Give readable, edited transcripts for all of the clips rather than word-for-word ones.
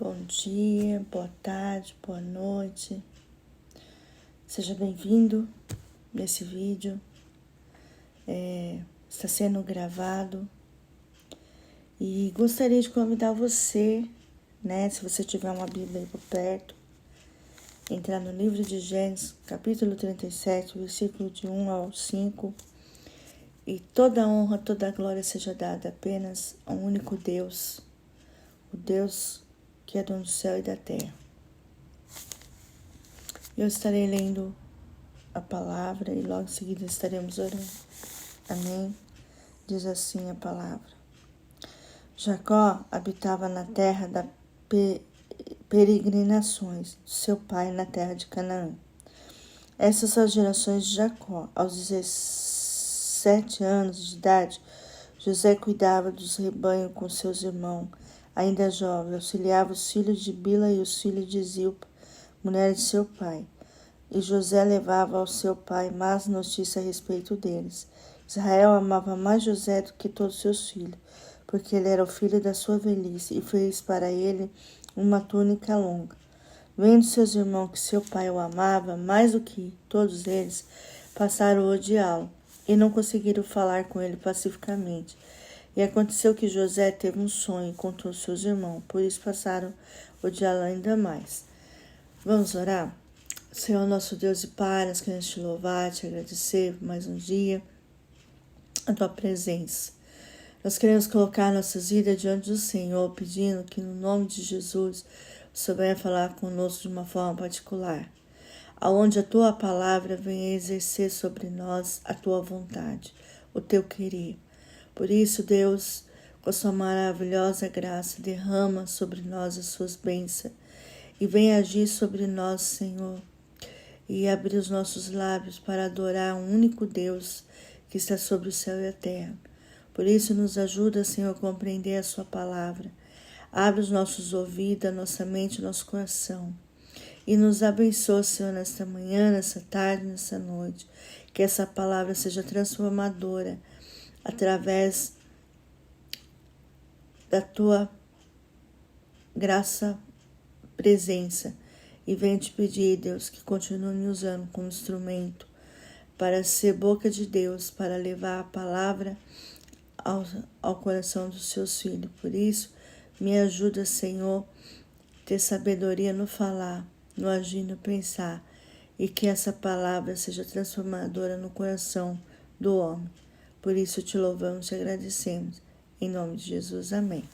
Bom dia, boa tarde, boa noite. Seja bem-vindo nesse vídeo. Está sendo gravado e gostaria de convidar você, se você tiver uma Bíblia aí por perto, entrar no livro de Gênesis, capítulo 37, versículo de 1 ao 5. E toda honra, toda glória seja dada apenas a um único Deus, o Deus que é dono do céu e da terra. Eu estarei lendo a palavra e logo em seguida estaremos orando. Amém? Diz assim a palavra. Jacó habitava na terra das peregrinações de seu pai na terra de Canaã. Essas são as gerações de Jacó. Aos 17 anos de idade, José cuidava dos rebanhos com seus irmãos. Ainda jovem, auxiliava os filhos de Bila e os filhos de Zilpa, mulher de seu pai. E José levava ao seu pai más notícias a respeito deles. Israel amava mais José do que todos seus filhos, porque ele era o filho da sua velhice, e fez para ele uma túnica longa. Vendo seus irmãos que seu pai o amava mais do que todos eles, passaram a odiá-lo, e não conseguiram falar com ele pacificamente. E aconteceu que José teve um sonho e contou aos seus irmãos, por isso passaram a odiá-lo ainda mais. Vamos orar? Senhor, nosso Deus e Pai, nós queremos te louvar, te agradecer por mais um dia, a tua presença. Nós queremos colocar nossas vidas diante do Senhor, pedindo que no nome de Jesus o Senhor venha falar conosco de uma forma particular, aonde a tua palavra venha exercer sobre nós a tua vontade, o teu querer. Por isso, Deus, com a sua maravilhosa graça, derrama sobre nós as suas bênçãos e vem agir sobre nós, Senhor, e abrir os nossos lábios para adorar um único Deus que está sobre o céu e a terra. Por isso, nos ajuda, Senhor, a compreender a sua palavra. Abre os nossos ouvidos, a nossa mente, o nosso coração. E nos abençoa, Senhor, nesta manhã, nessa tarde, nessa noite. Que essa palavra seja transformadora através da tua graça, presença. E venho te pedir, Deus, que continue me usando como instrumento para ser boca de Deus, para levar a palavra ao coração dos seus filhos. Por isso, me ajuda, Senhor, ter sabedoria no falar, no agir, no pensar, e que essa palavra seja transformadora no coração do homem. Por isso, te louvamos e te agradecemos. Em nome de Jesus, amém.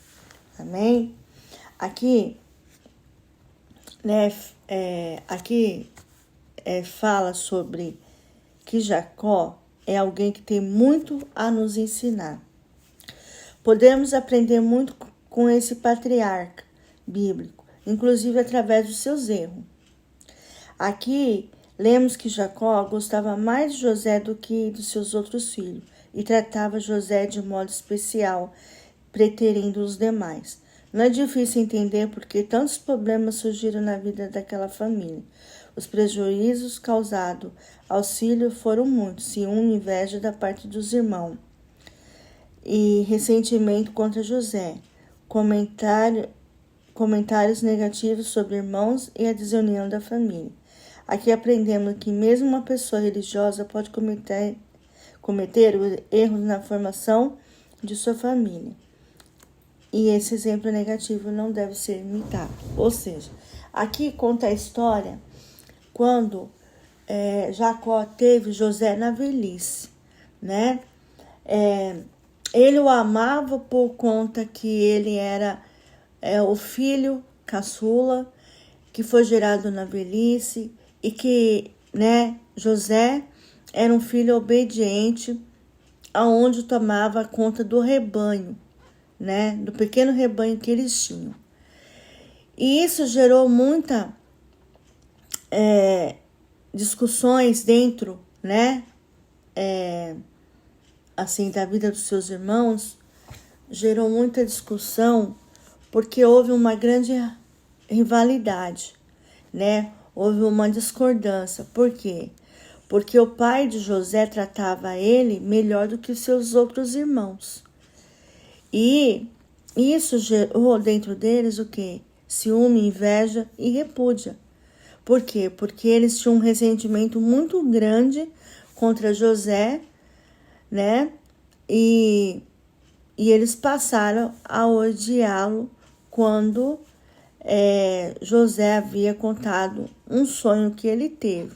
Amém? Aqui, fala sobre que Jacó é alguém que tem muito a nos ensinar. Podemos aprender muito com esse patriarca bíblico, inclusive através dos seus erros. Aqui, lemos que Jacó gostava mais de José do que dos seus outros filhos e tratava José de modo especial, preterindo os demais. Não é difícil entender porque tantos problemas surgiram na vida daquela família. Os prejuízos causados aos filhos foram muitos, ciúme e inveja da parte dos irmãos. E ressentimento contra José, comentários negativos sobre irmãos e a desunião da família. Aqui aprendemos que mesmo uma pessoa religiosa pode cometer erros na formação de sua família. E esse exemplo negativo não deve ser imitado. Ou seja, aqui conta a história quando Jacó teve José na velhice, né? Ele o amava por conta que ele era o filho caçula, que foi gerado na velhice, e que, José era um filho obediente, aonde tomava conta do rebanho, do pequeno rebanho que eles tinham. E isso gerou muita discussões dentro, da vida dos seus irmãos, gerou muita discussão, porque houve uma grande rivalidade, houve uma discordância. Por quê? Porque o pai de José tratava ele melhor do que os seus outros irmãos. E isso gerou dentro deles o quê? ciúme, inveja e repúdia. Por quê? Porque eles tinham um ressentimento muito grande contra José, né? E eles passaram a odiá-lo quando José havia contado um sonho que ele teve.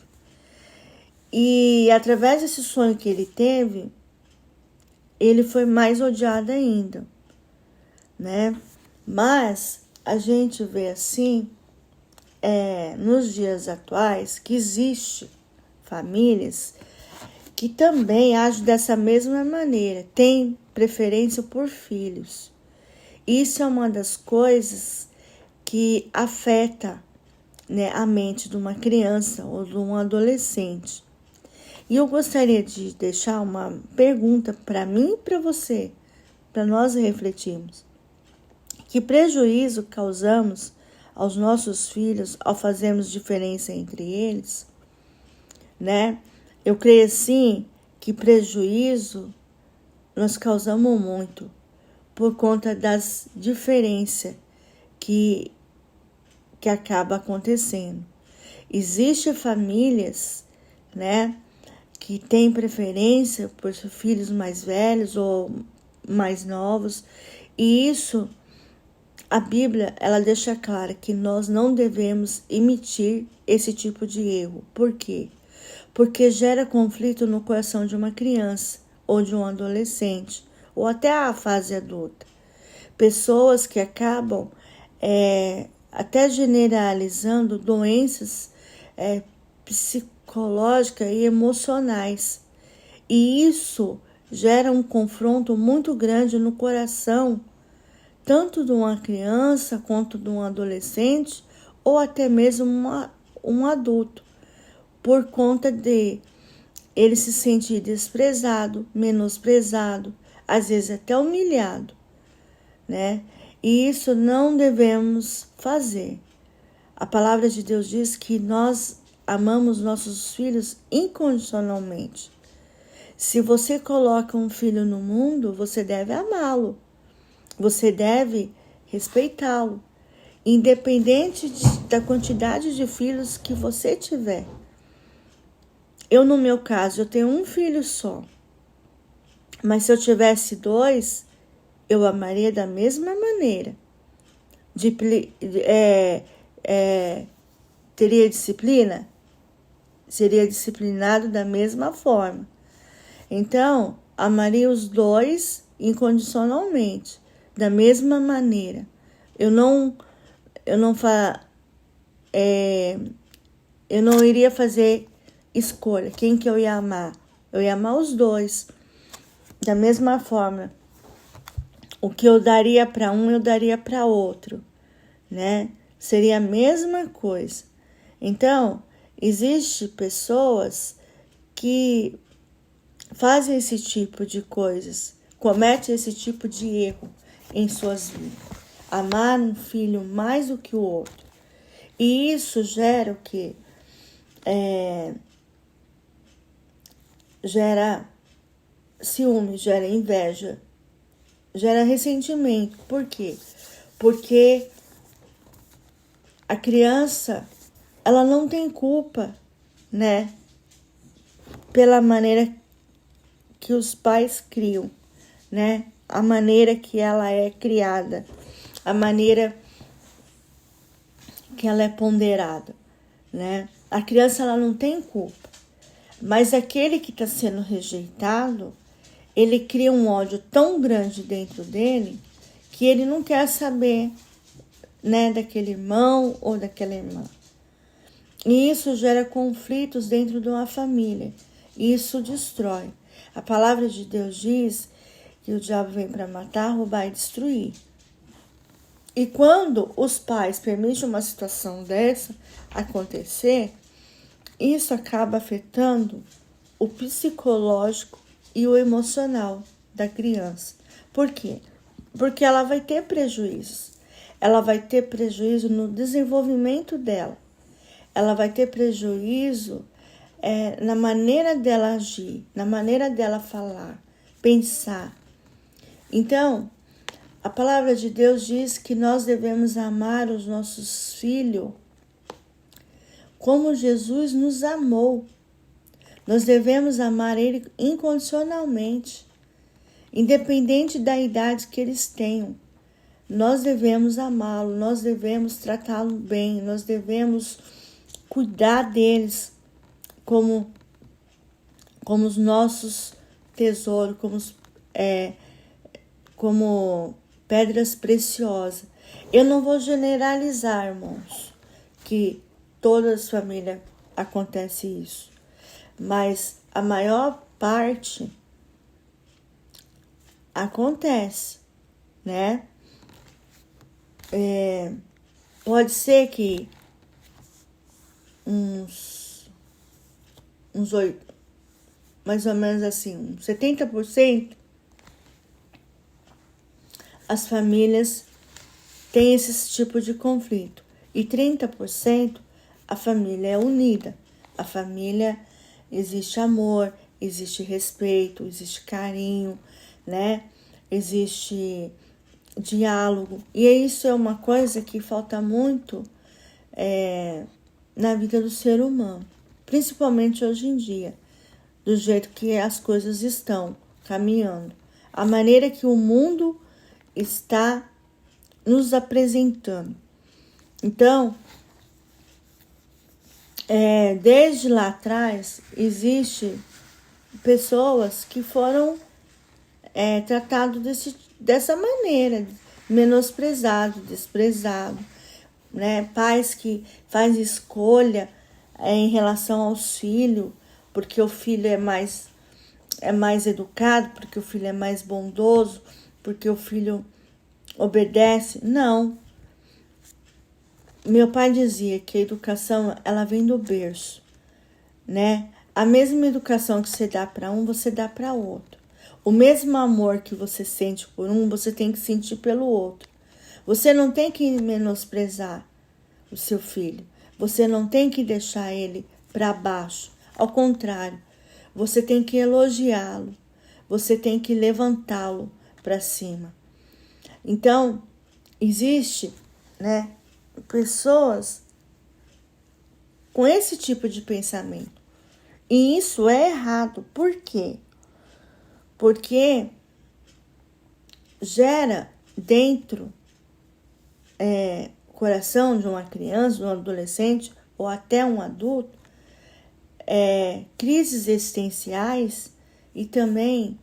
E através desse sonho que ele teve, ele foi mais odiado ainda, né? Mas a gente vê assim, nos dias atuais, que existe famílias que também agem dessa mesma maneira, tem preferência por filhos. Isso é uma das coisas que afeta, né, a mente de uma criança ou de um adolescente. E eu gostaria de deixar uma pergunta para mim e para você, para nós refletirmos. Que prejuízo causamos aos nossos filhos ao fazermos diferença entre eles, né? Eu creio sim que prejuízo nós causamos muito por conta das diferenças que acaba acontecendo. Existem famílias, né, que têm preferência por filhos mais velhos ou mais novos, e isso a Bíblia ela deixa claro que nós não devemos emitir esse tipo de erro. Por quê? Porque gera conflito no coração de uma criança ou de um adolescente ou até a fase adulta. Pessoas que acabam até generalizando doenças psicológicas e emocionais. E isso gera um confronto muito grande no coração, tanto de uma criança quanto de um adolescente ou até mesmo um adulto, por conta de ele se sentir desprezado, menosprezado, às vezes até humilhado, né? E isso não devemos fazer. A palavra de Deus diz que nós amamos nossos filhos incondicionalmente. Se você coloca um filho no mundo, você deve amá-lo. Você deve respeitá-lo, independente da quantidade de filhos que você tiver. Eu, no meu caso, eu tenho um filho só. Mas se eu tivesse 2, eu amaria da mesma maneira. Teria disciplina? Seria disciplinado da mesma forma. Então, amaria os 2 incondicionalmente, da mesma maneira. Eu não iria fazer escolha, quem que eu ia amar. Eu ia amar os 2, da mesma forma. O que eu daria para um, eu daria para outro, né? Seria a mesma coisa. Então, existem pessoas que fazem esse tipo de coisas, cometem esse tipo de erro em suas vidas. Amar um filho mais do que o outro. E isso gera o quê? Gera ciúme, gera inveja, gera ressentimento. Por quê? Porque a criança, ela não tem culpa, né? Pela maneira que os pais criam, né? A maneira que ela é criada, a maneira que ela é ponderada, né? A criança, ela não tem culpa. Mas aquele que está sendo rejeitado, ele cria um ódio tão grande dentro dele que ele não quer saber, né, daquele irmão ou daquela irmã. E isso gera conflitos dentro de uma família. E isso destrói. A palavra de Deus diz que o diabo vem para matar, roubar e destruir. E quando os pais permitem uma situação dessa acontecer, isso acaba afetando o psicológico e o emocional da criança. Por quê? Porque ela vai ter prejuízos. Ela vai ter prejuízo no desenvolvimento dela. Ela vai ter prejuízo na maneira dela agir, na maneira dela falar, pensar. Então, A palavra de Deus diz que nós devemos amar os nossos filhos como Jesus nos amou. Nós devemos amar ele incondicionalmente, independente da idade que eles tenham. Nós devemos amá-lo, nós devemos tratá-lo bem, nós devemos cuidar deles como os nossos tesouros, como pedras preciosas. Eu não vou generalizar, irmãos, que todas as famílias acontece isso, mas a maior parte acontece, né? Pode ser que mais ou menos assim, uns 70% as famílias têm esse tipo de conflito. E 30% a família é unida. A família existe amor, existe respeito, existe carinho, né? Existe diálogo. E isso é uma coisa que falta muito na vida do ser humano, principalmente hoje em dia, do jeito que as coisas estão caminhando. A maneira que o mundo está nos apresentando. Então, desde lá atrás, existe pessoas que foram tratadas dessa maneira, menosprezado, desprezado, né? Pais que fazem escolha em relação aos filhos, porque o filho é mais educado, porque o filho é mais bondoso, porque o filho obedece. Não. Meu pai dizia que a educação, ela vem do berço, né? A mesma educação que você dá para um, você dá para outro. O mesmo amor que você sente por um, você tem que sentir pelo outro. Você não tem que menosprezar o seu filho. Você não tem que deixar ele para baixo. Ao contrário, você tem que elogiá-lo. Você tem que levantá-lo para cima. Então, existe, né, pessoas com esse tipo de pensamento. E isso é errado. Por quê? Porque gera dentro coração de uma criança, de um adolescente ou até um adulto, crises existenciais e também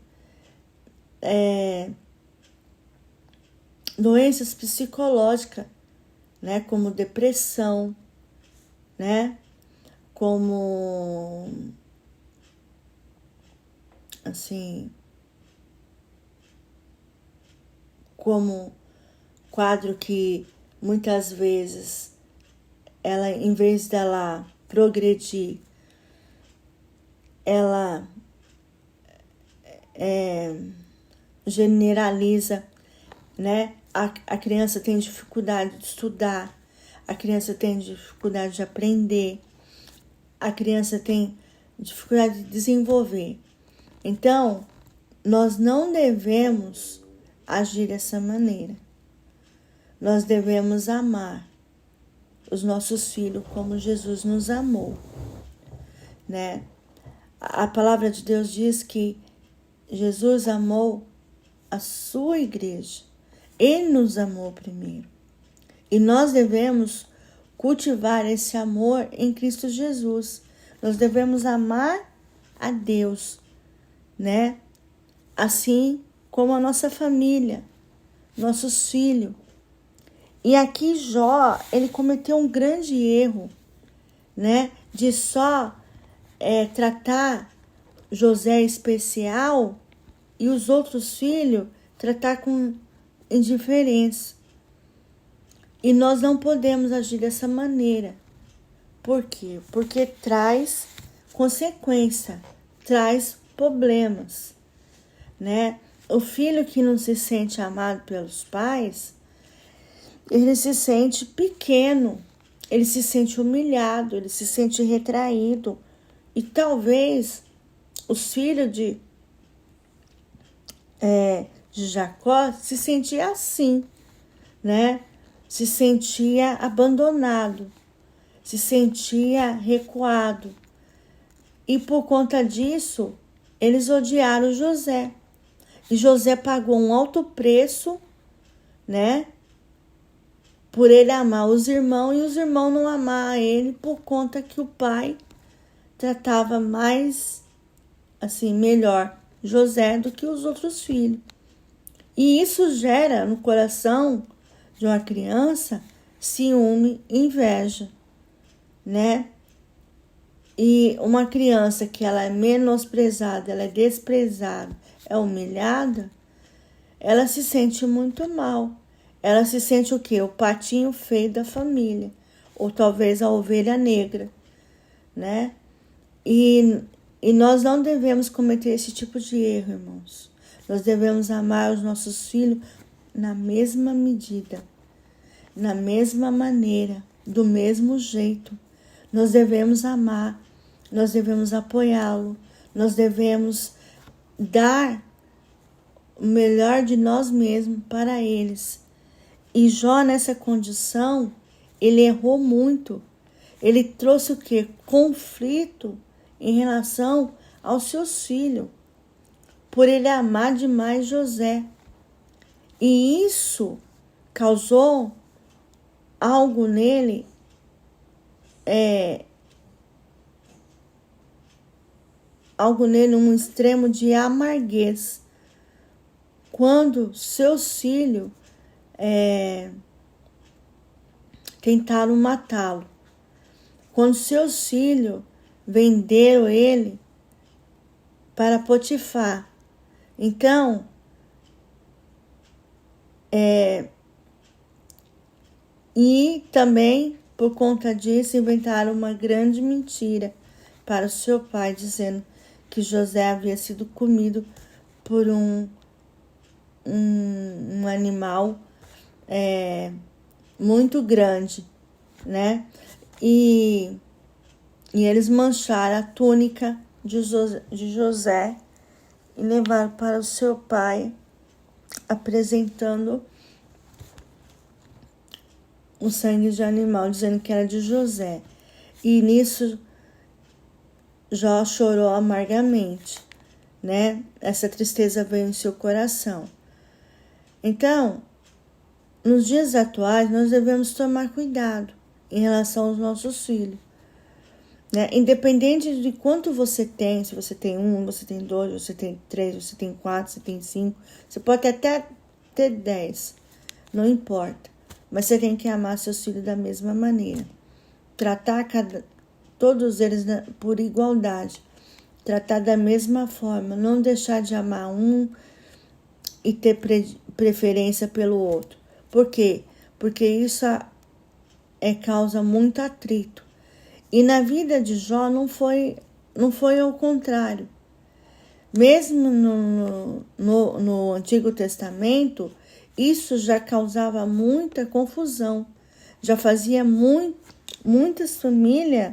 doenças psicológicas, né, como depressão, né, como quadro que muitas vezes ela, em vez dela progredir, ela generaliza, né? A criança tem dificuldade de estudar, a criança tem dificuldade de aprender, a criança tem dificuldade de desenvolver. Então, nós não devemos agir dessa maneira. Nós devemos amar os nossos filhos como Jesus nos amou, né? A palavra de Deus diz que Jesus amou a sua igreja. Ele nos amou primeiro. E nós devemos cultivar esse amor em Cristo Jesus. Nós devemos amar a Deus, né? Assim como a nossa família, nossos filhos. E aqui Jó, ele cometeu um grande erro, né? De só tratar José especial e os outros filhos tratar com indiferença. E nós não podemos agir dessa maneira. Por quê? Porque traz consequência, traz problemas, né? O filho que não se sente amado pelos pais, ele se sente pequeno, ele se sente humilhado, ele se sente retraído. E talvez os filhos de de Jacó se sentia assim, né? Se sentia abandonado, se sentia recuado. E por conta disso, eles odiaram José. E José pagou um alto preço, né? Por ele amar os irmãos e os irmãos não amar ele por conta que o pai tratava mais, assim, melhor José do que os outros filhos. E isso gera no coração de uma criança ciúme e inveja, né? E uma criança que ela é menosprezada, ela é desprezada, é humilhada, ela se sente muito mal. Ela se sente o quê? O patinho feio da família, ou talvez a ovelha negra, né? E nós não devemos cometer esse tipo de erro, irmãos. Nós devemos amar os nossos filhos na mesma medida, na mesma maneira, do mesmo jeito. Nós devemos amar, nós devemos apoiá-lo, nós devemos dar o melhor de nós mesmos para eles. E Jó, nessa condição, ele errou muito. Ele trouxe o quê? Conflito em relação aos seus filhos, por ele amar demais José. E isso causou algo nele, um extremo de amarguez. Quando seus filhos tentaram matá-lo, quando seus filhos venderam ele para Potifar. Então, e também, por conta disso, inventaram uma grande mentira para o seu pai, dizendo que José havia sido comido por um animal muito grande, né? E eles mancharam a túnica de José e levaram para o seu pai, apresentando o sangue de animal, dizendo que era de José. E nisso Jó chorou amargamente, né? Essa tristeza veio em seu coração. Então, nos dias atuais, nós devemos tomar cuidado em relação aos nossos filhos, né? Independente de quanto você tem, se você tem 1, você tem 2, você tem 3, você tem 4, você tem 5, você pode até ter 10, não importa. Mas você tem que amar seus filhos da mesma maneira. Tratar todos eles por igualdade. Tratar da mesma forma. Não deixar de amar um e ter preferência pelo outro. Por quê? Porque isso causa muito atrito. E na vida de Jó não foi ao contrário. Mesmo no Antigo Testamento, isso já causava muita confusão. Já fazia muitas famílias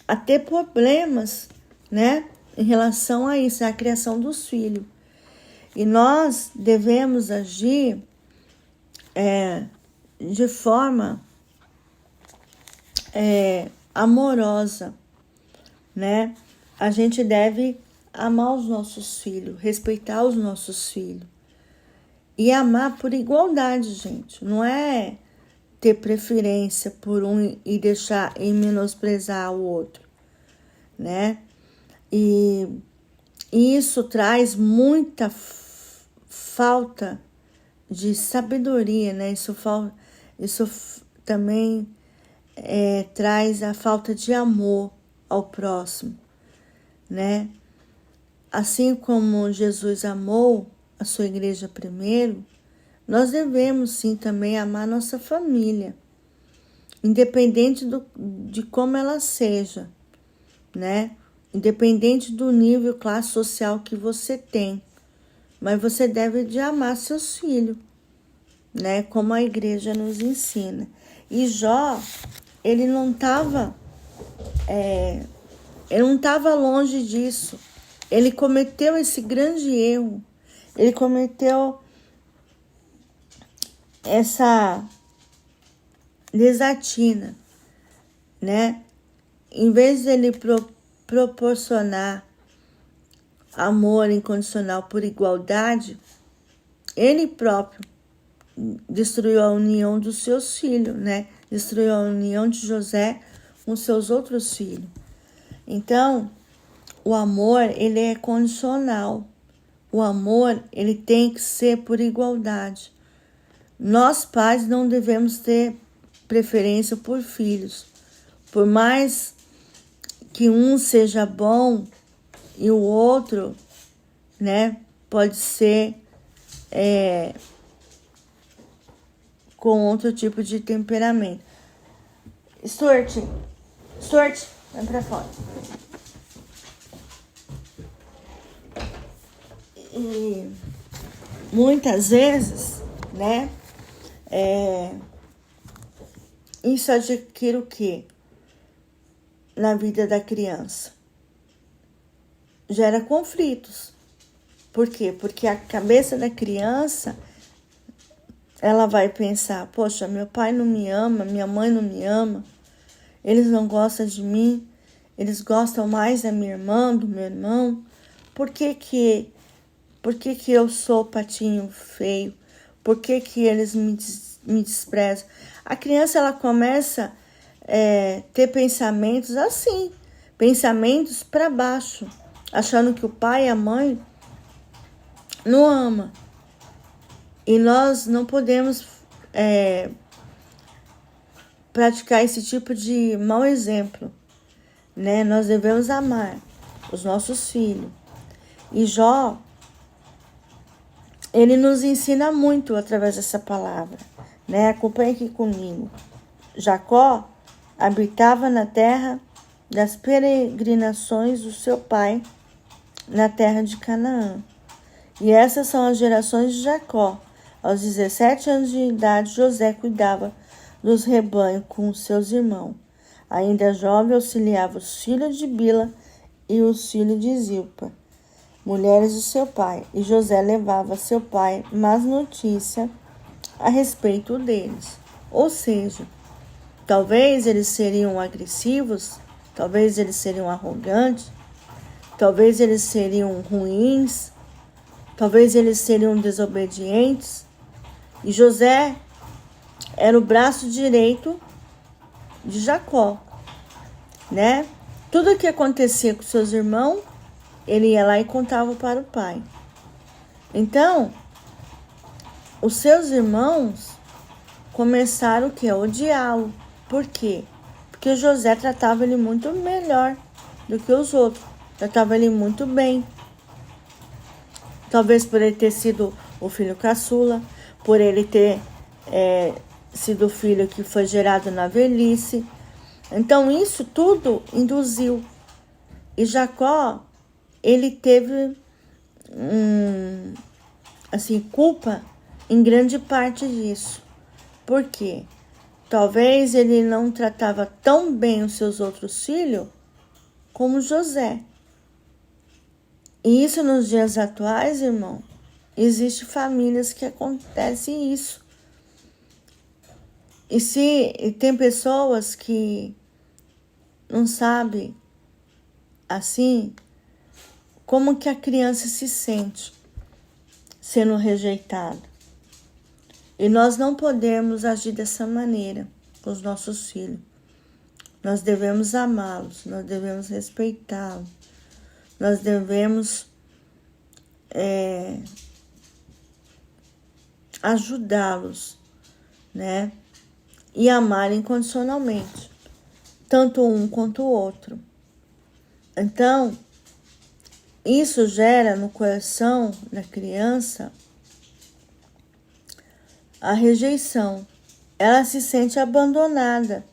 a ter problemas, né? Em relação a isso, a criação dos filhos. E nós devemos agir de forma amorosa, né? A gente deve amar os nossos filhos, respeitar os nossos filhos. E amar por igualdade, gente. Não é ter preferência por um e deixar e menosprezar o outro, né? E isso traz muita falta de sabedoria, né? Isso também traz a falta de amor ao próximo, né? Assim como Jesus amou a sua igreja primeiro, nós devemos sim também amar nossa família, independente de como ela seja, né? Independente do nível, classe social que você tem, mas você deve de amar seus filhos, né? Como a igreja nos ensina. E Jó, ele não estava longe disso. Ele cometeu esse grande erro ele cometeu essa desatina, né? Em vez de ele proporcionar amor incondicional por igualdade, ele próprio destruiu a união dos seus filhos, né? Destruiu a união de José com seus outros filhos. Então, o amor, ele é condicional. O amor, ele tem que ser por igualdade. Nós, pais, não devemos ter preferência por filhos. Por mais que um seja bom e o outro, né, pode ser com outro tipo de temperamento. Stuart, vem pra fora. E muitas vezes, né, isso adquire o quê? Na vida da criança. Gera conflitos. Por quê? Porque a cabeça da criança, ela vai pensar, poxa, meu pai não me ama, minha mãe não me ama, eles não gostam de mim, eles gostam mais da minha irmã, do meu irmão. Por que eu sou patinho feio? Por que eles me desprezam? A criança, ela começa a ter pensamentos assim, pensamentos para baixo, achando que o pai e a mãe não amam. E nós não podemos praticar esse tipo de mau exemplo, né? Nós devemos amar os nossos filhos. E Jó, ele nos ensina muito através dessa palavra, né? Acompanhe aqui comigo. Jacó habitava na terra das peregrinações do seu pai, na terra de Canaã. E essas são as gerações de Jacó. Aos 17 anos de idade, José cuidava dos rebanhos com seus irmãos. Ainda jovem, auxiliava os filhos de Bila e os filhos de Zilpa, mulheres de seu pai. E José levava a seu pai más notícia a respeito deles. Ou seja, talvez eles seriam agressivos, talvez eles seriam arrogantes, talvez eles seriam ruins, talvez eles seriam desobedientes. E José era o braço direito de Jacó, né? Tudo o que acontecia com seus irmãos, ele ia lá e contava para o pai. Então, os seus irmãos começaram o quê? A odiá-lo. Por quê? Porque José tratava ele muito melhor do que os outros. Tratava ele muito bem. Talvez por ele ter sido o filho caçula, por ele ter sido o filho que foi gerado na velhice. Então, isso tudo induziu. E Jacó, ele teve culpa em grande parte disso. Por quê? Talvez ele não tratava tão bem os seus outros filhos como José. E isso nos dias atuais, irmão, existe famílias que acontece isso. E tem pessoas que não sabem, assim, como que a criança se sente sendo rejeitada. E nós não podemos agir dessa maneira com os nossos filhos. Nós devemos amá-los, nós devemos respeitá-los, nós devemos ajudá-los, né? E amar incondicionalmente, tanto um quanto o outro. Então, isso gera no coração da criança a rejeição. Ela se sente abandonada.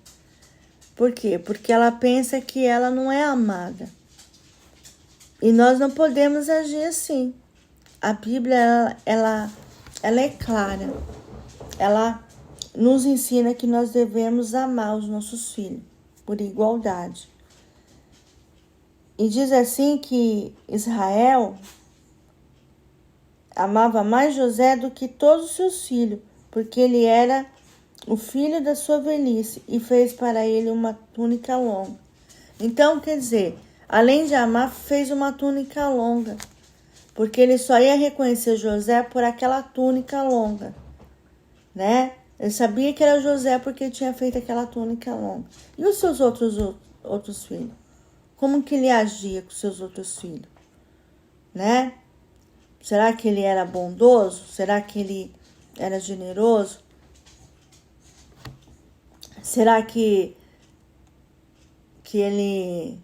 Por quê? Porque ela pensa que ela não é amada. E nós não podemos agir assim. A Bíblia, ela é clara. Ela nos ensina que nós devemos amar os nossos filhos por igualdade. E diz assim que Israel amava mais José do que todos os seus filhos, porque ele era o filho da sua velhice e fez para ele uma túnica longa. Então, quer dizer, além de amar, fez uma túnica longa, porque ele só ia reconhecer José por aquela túnica longa, né? Ele sabia que era José porque tinha feito aquela túnica longa. E os seus outros filhos? Como que ele agia com os seus outros filhos, né? Será que ele era bondoso? Será que ele era generoso? Será que ele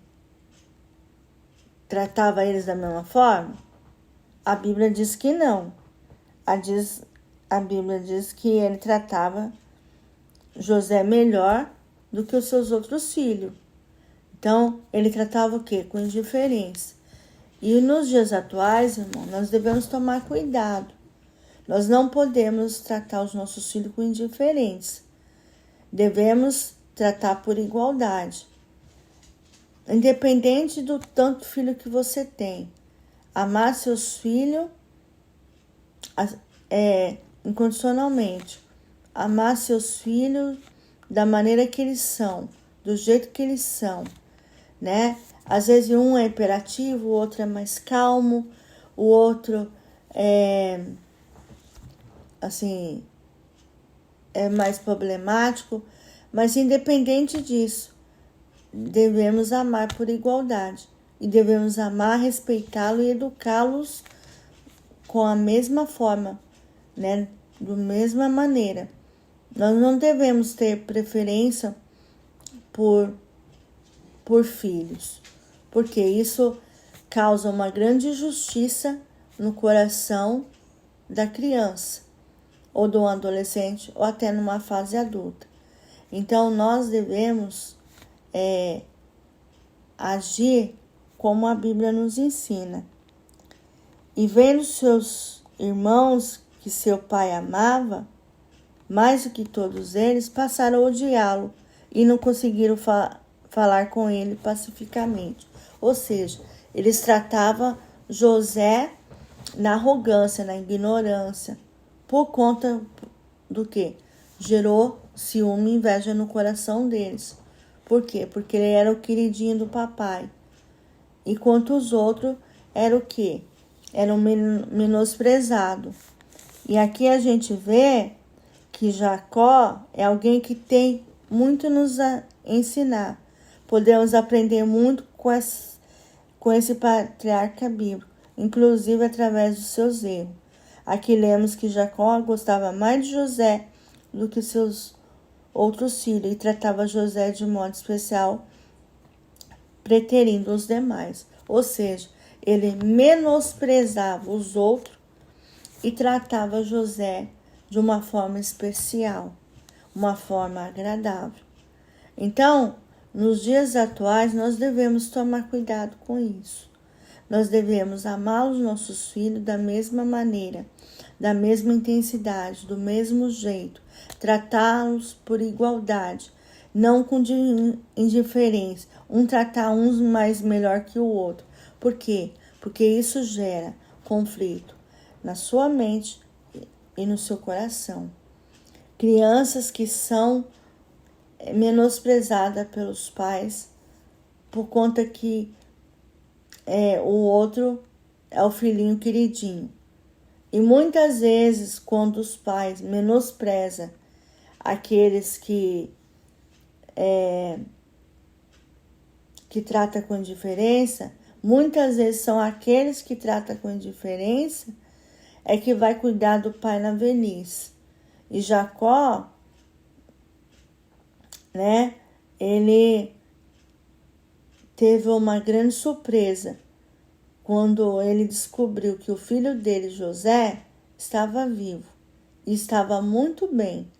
tratava eles da mesma forma? A Bíblia diz que não. A Bíblia diz que ele tratava José melhor do que os seus outros filhos. Então, ele tratava o quê? Com indiferença. E nos dias atuais, irmão, nós devemos tomar cuidado. Nós não podemos tratar os nossos filhos com indiferença. Devemos tratar por igualdade. Independente do tanto filho que você tem. Amar seus filhos incondicionalmente. Amar seus filhos da maneira que eles são, do jeito que eles são, né? Às vezes um é hiperativo, o outro é mais calmo, o outro é mais problemático, mas independente disso, devemos amar por igualdade e devemos amar, respeitá-lo e educá-los com a mesma forma, né? Da mesma maneira. Nós não devemos ter preferência por filhos, porque isso causa uma grande injustiça no coração da criança, ou do adolescente, ou até numa fase adulta. Então, nós devemos agir como a Bíblia nos ensina. E vendo seus irmãos que seu pai amava, mais do que todos eles, passaram a odiá-lo e não conseguiram falar com ele pacificamente. Ou seja, eles tratavam José na arrogância, na ignorância, por conta do quê? Gerou ciúme e inveja no coração deles. Por quê? Porque ele era o queridinho do papai. Enquanto os outros eram o quê? Eram menosprezados. E aqui a gente vê que Jacó é alguém que tem muito nos ensinar. Podemos aprender muito com esse patriarca bíblico, inclusive através dos seus erros. Aqui lemos que Jacó gostava mais de José do que seus outros filhos e tratava José de modo especial, preterindo os demais. Ou seja, ele menosprezava os outros e tratava José de uma forma especial, uma forma agradável. Então, nos dias atuais, nós devemos tomar cuidado com isso. Nós devemos amar os nossos filhos da mesma maneira, da mesma intensidade, do mesmo jeito, tratá-los por igualdade, não com indiferença, tratar uns mais melhor que o outro. Por quê? Porque isso gera conflito na sua mente e no seu coração. Crianças que são menosprezadas pelos pais por conta que o outro é o filhinho queridinho. E muitas vezes, quando os pais menosprezam aqueles que tratam com indiferença, muitas vezes são aqueles que tratam com indiferença que vai cuidar do pai na velhice. E Jacó, né, ele teve uma grande surpresa quando ele descobriu que o filho dele, José, estava vivo e estava muito bem,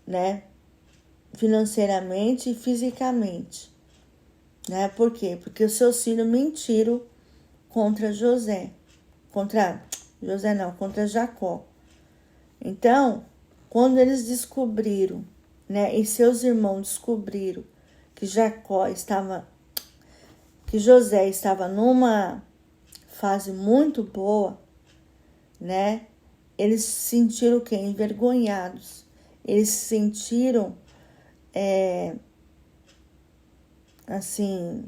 né, financeiramente e fisicamente, né? Por quê? Porque os seus filhos mentiram contra Jacó. Então, quando eles descobriram, né, e seus irmãos descobriram que José estava numa fase muito boa, né? Eles se sentiram o quê? Envergonhados. Eles se sentiram, assim,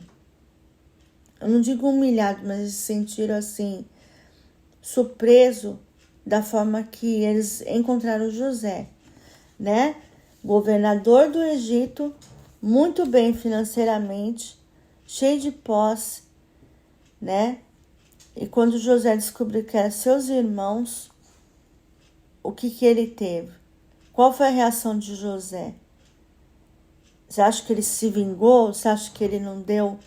eu não digo humilhados, mas eles se sentiram, assim, surpresos da forma que eles encontraram José, né? Governador do Egito, muito bem financeiramente, cheio de posse, né? E quando José descobriu que eram seus irmãos, o que ele teve? Qual foi a reação de José? Você acha que ele se vingou? Você acha que ele não deu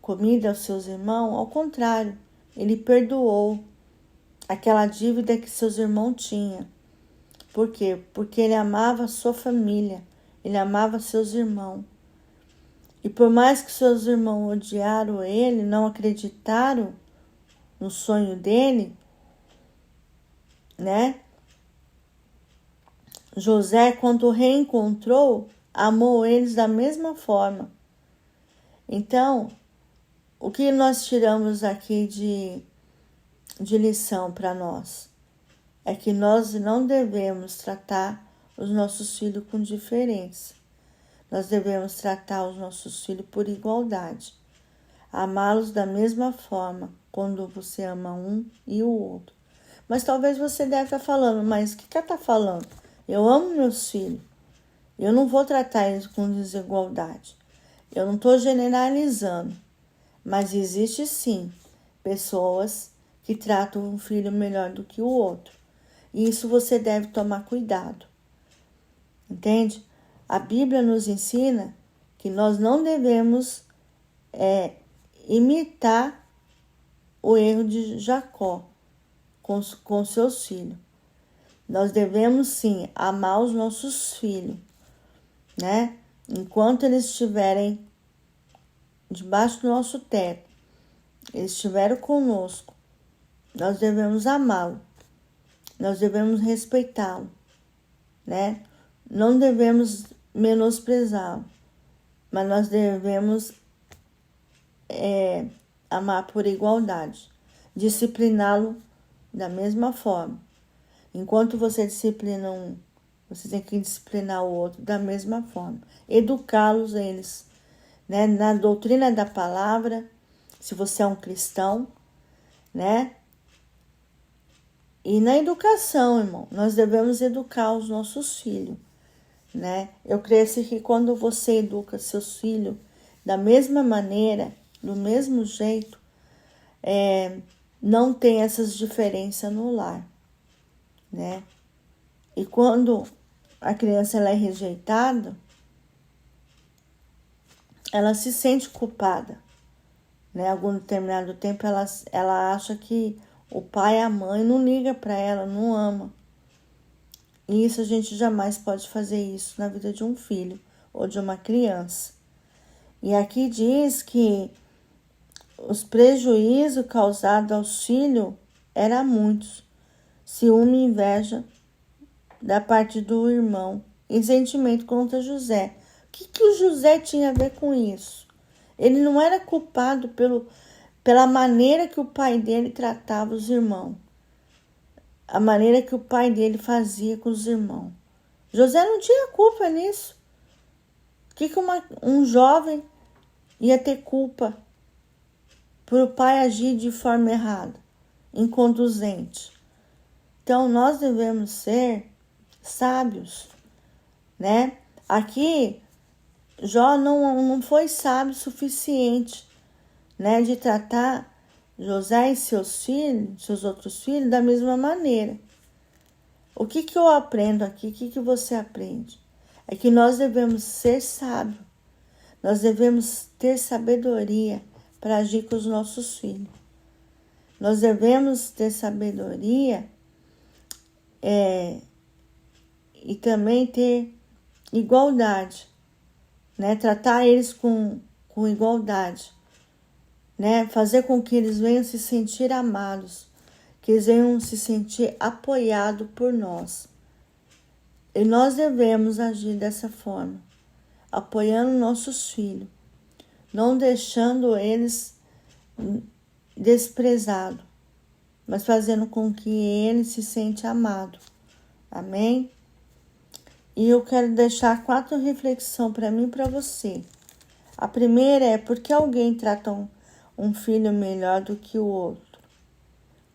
comida aos seus irmãos? Ao contrário, ele perdoou aquela dívida que seus irmãos tinham. Por quê? Porque ele amava a sua família, ele amava seus irmãos. E por mais que seus irmãos odiaram ele, não acreditaram no sonho dele, né? José, quando o reencontrou, amou eles da mesma forma. Então, o que nós tiramos aqui de lição para nós? É que nós não devemos tratar os nossos filhos com diferença. Nós devemos tratar os nossos filhos por igualdade. Amá-los da mesma forma quando você ama um e o outro. Mas talvez você deve estar falando, mas o que ela está falando? Eu amo meus filhos. Eu não vou tratar eles com desigualdade. Eu não estou generalizando. Mas existe sim pessoas que tratam um filho melhor do que o outro. E isso você deve tomar cuidado. Entende? A Bíblia nos ensina que nós não devemos imitar o erro de Jacó com seus filhos. Nós devemos sim amar os nossos filhos, né? Enquanto eles estiverem debaixo do nosso teto, eles estiverem conosco, nós devemos amá-lo, nós devemos respeitá-lo, né? Não devemos menosprezá-lo, mas nós devemos amar por igualdade, discipliná-lo da mesma forma. Enquanto você disciplina um, você tem que disciplinar o outro da mesma forma. Educá-los eles, né? Na doutrina da palavra, se você é um cristão, né? E na educação, irmão, nós devemos educar os nossos filhos, né? Eu creio que quando você educa seus filhos da mesma maneira, do mesmo jeito, não tem essas diferenças no lar, né? E quando a criança ela é rejeitada, ela se sente culpada, né? Algum determinado tempo ela acha que o pai e a mãe não liga para ela, não ama. E isso a gente jamais pode fazer isso na vida de um filho ou de uma criança. E aqui diz que os prejuízos causados aos filhos eram muitos. Ciúme e inveja da parte do irmão e sentimento contra José. O que o José tinha a ver com isso? Ele não era culpado pela maneira que o pai dele tratava os irmãos. A maneira que o pai dele fazia com os irmãos. José não tinha culpa nisso. O que um jovem ia ter culpa por o pai agir de forma errada, inconducente? Então, nós devemos ser sábios, né? Aqui, Jó não foi sábio o suficiente, né? De tratar José e seus filhos, seus outros filhos, da mesma maneira. O que eu aprendo aqui? O que você aprende? É que nós devemos ser sábios. Nós devemos ter sabedoria para agir com os nossos filhos. Nós devemos ter sabedoria e também ter igualdade, né? Tratar eles com igualdade, né? Fazer com que eles venham se sentir amados, que eles venham se sentir apoiados por nós. E nós devemos agir dessa forma, apoiando nossos filhos, não deixando eles desprezados, mas fazendo com que ele se sente amado. Amém? E eu quero deixar 4 reflexões para mim e para você. A primeira é: por que alguém trata um filho melhor do que o outro?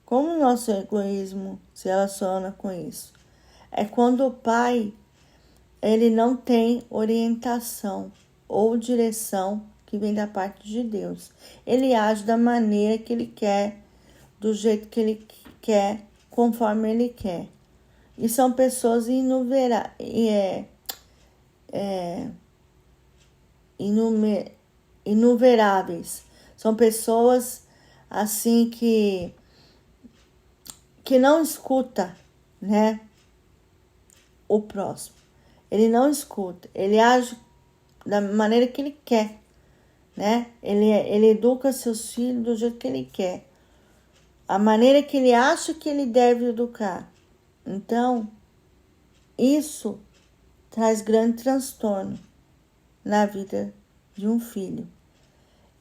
Como o nosso egoísmo se relaciona com isso? É quando o pai ele não tem orientação ou direção que vem da parte de Deus. Ele age da maneira que ele quer, do jeito que ele quer, conforme ele quer. E são pessoas inumeráveis. São pessoas assim que não escuta, né, o próximo. Ele não escuta, ele age da maneira que ele quer, né? Ele educa seus filhos do jeito que ele quer, a maneira que ele acha que ele deve educar. Então, isso traz grande transtorno na vida de um filho.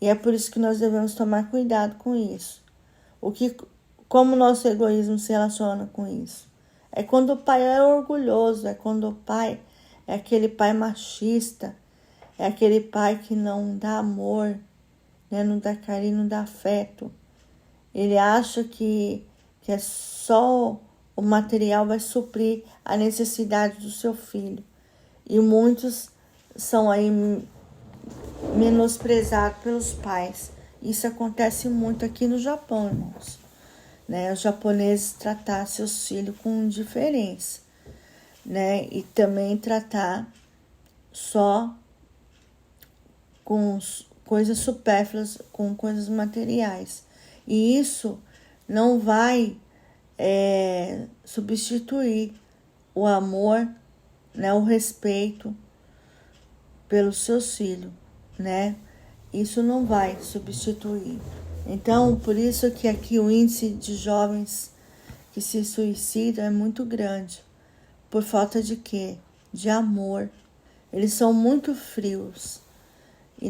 E é por isso que nós devemos tomar cuidado com isso. Como o nosso egoísmo se relaciona com isso? É quando o pai é orgulhoso, é quando o pai é aquele pai machista, é aquele pai que não dá amor, né? Não dá carinho, não dá afeto. Ele acha que é só o material vai suprir a necessidade do seu filho. E muitos são aí menosprezados pelos pais. Isso acontece muito aqui no Japão, irmãos. Né? Os japoneses tratar seus filhos com indiferença, né? E também tratar só com coisas supérfluas, com coisas materiais. E isso não vai substituir o amor, né? O respeito pelos seus filhos, né? Isso não vai substituir. Então, por isso que aqui o índice de jovens que se suicidam é muito grande. Por falta de quê? De amor. Eles são muito frios. E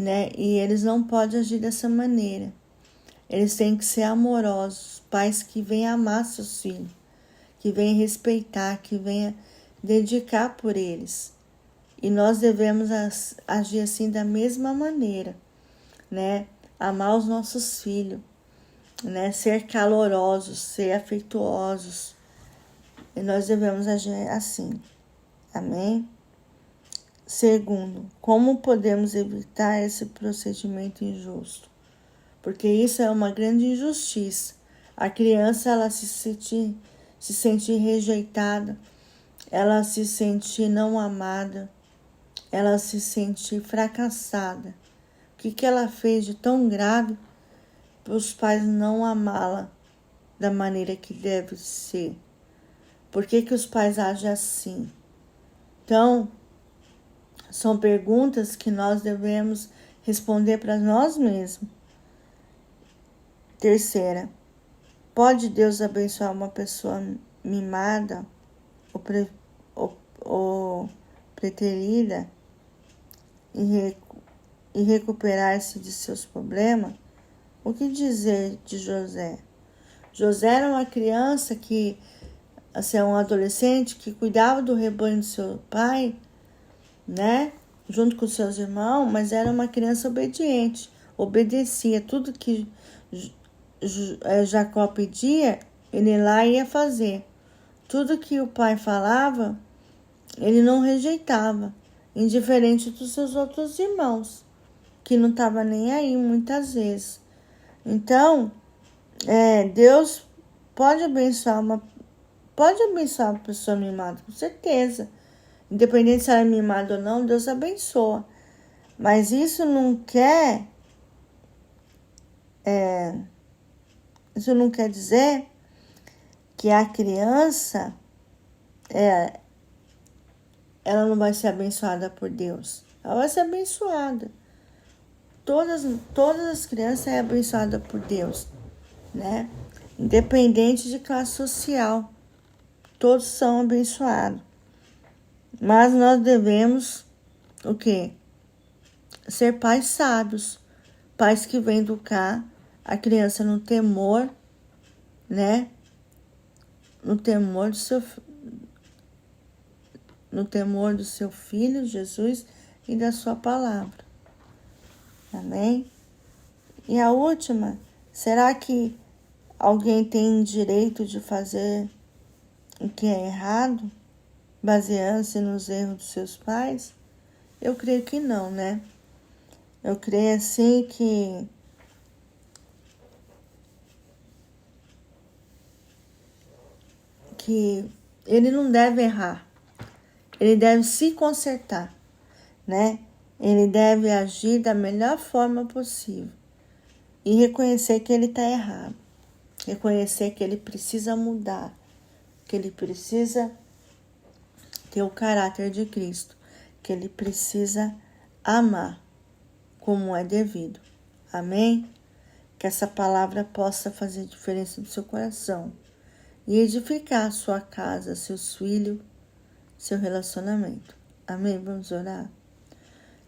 eles não podem agir dessa maneira. Eles têm que ser amorosos. Pais que venham amar seus filhos. Que venham respeitar. Que venham dedicar por eles. E nós devemos agir assim da mesma maneira, né? Amar os nossos filhos, né? Ser calorosos, ser afetuosos. E nós devemos agir assim. Amém? Segundo, como podemos evitar esse procedimento injusto? Porque isso é uma grande injustiça. A criança, ela se sente rejeitada, ela se sente não amada, ela se sente fracassada. O que ela fez de tão grave para os pais não amá-la da maneira que deve ser? Por que os pais agem assim? Então, são perguntas que nós devemos responder para nós mesmos. Terceira, pode Deus abençoar uma pessoa mimada ou preterida e recuperar-se de seus problemas? O que dizer de José? José era uma criança que, assim, um adolescente que cuidava do rebanho do seu pai, né? Junto com seus irmãos, mas era uma criança obediente, obedecia tudo que Jacó pedia, ele lá ia fazer. Tudo que o pai falava, ele não rejeitava, indiferente dos seus outros irmãos, que não estava nem aí muitas vezes. Então, Deus pode abençoar uma pessoa mimada, com certeza. Independente se ela é mimada ou não, Deus abençoa. Mas isso não quer dizer que a criança ela não vai ser abençoada por Deus. Ela vai ser abençoada. Todas as crianças são abençoadas por Deus, né? Independente de classe social, todos são abençoados. Mas nós devemos o quê? Ser pais sábios, pais que vêm educar a criança no temor, né? no temor do seu Filho, Jesus, e da sua palavra. Amém? E a última, será que alguém tem direito de fazer o que é errado, baseando-se nos erros dos seus pais? Eu creio que não, né? Eu creio assim que ele não deve errar. Ele deve se consertar, né? Ele deve agir da melhor forma possível e reconhecer que ele está errado. Reconhecer que ele precisa mudar, que ele precisa ter o caráter de Cristo, que ele precisa amar como é devido. Amém? Que essa palavra possa fazer diferença no seu coração e edificar a sua casa, seus filhos, seu relacionamento. Amém? Vamos orar?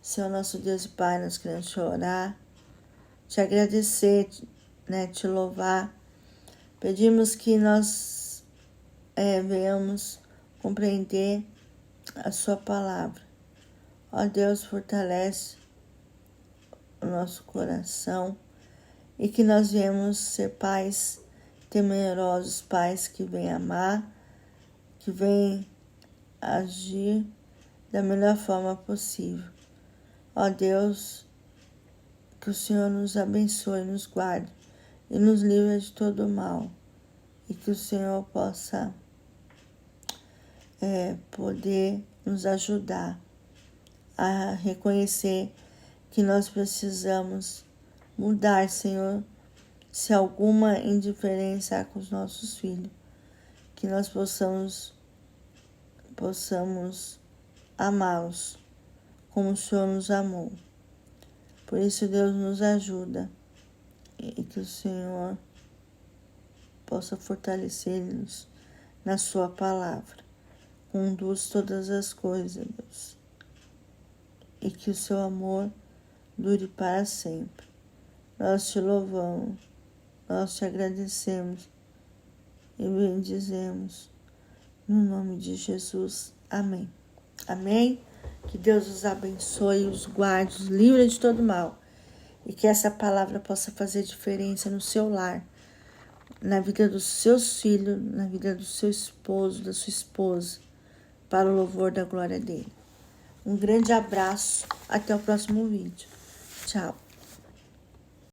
Senhor nosso Deus e Pai, nós queremos te orar, te agradecer, né, te louvar. Pedimos que nós venhamos compreender a sua palavra. Ó Deus, fortalece o nosso coração e que nós viemos ser pais temerosos, pais que vêm amar, que vêm agir da melhor forma possível. Ó Deus, que o Senhor nos abençoe, nos guarde e nos livre de todo o mal. E que o Senhor possa poder nos ajudar a reconhecer que nós precisamos mudar, Senhor, se alguma indiferença há com os nossos filhos, que nós possamos amá-los como o Senhor nos amou. Por isso, Deus nos ajuda e que o Senhor possa fortalecer-nos na sua palavra. Conduz todas as coisas, Deus, e que o seu amor dure para sempre. Nós te louvamos, nós te agradecemos e bendizemos no nome de Jesus. Amém. Amém. Que Deus os abençoe, os guarde, os livre de todo mal. E que essa palavra possa fazer diferença no seu lar, na vida dos seus filhos, na vida do seu esposo, da sua esposa, para o louvor da glória dele. Um grande abraço. Até o próximo vídeo. Tchau.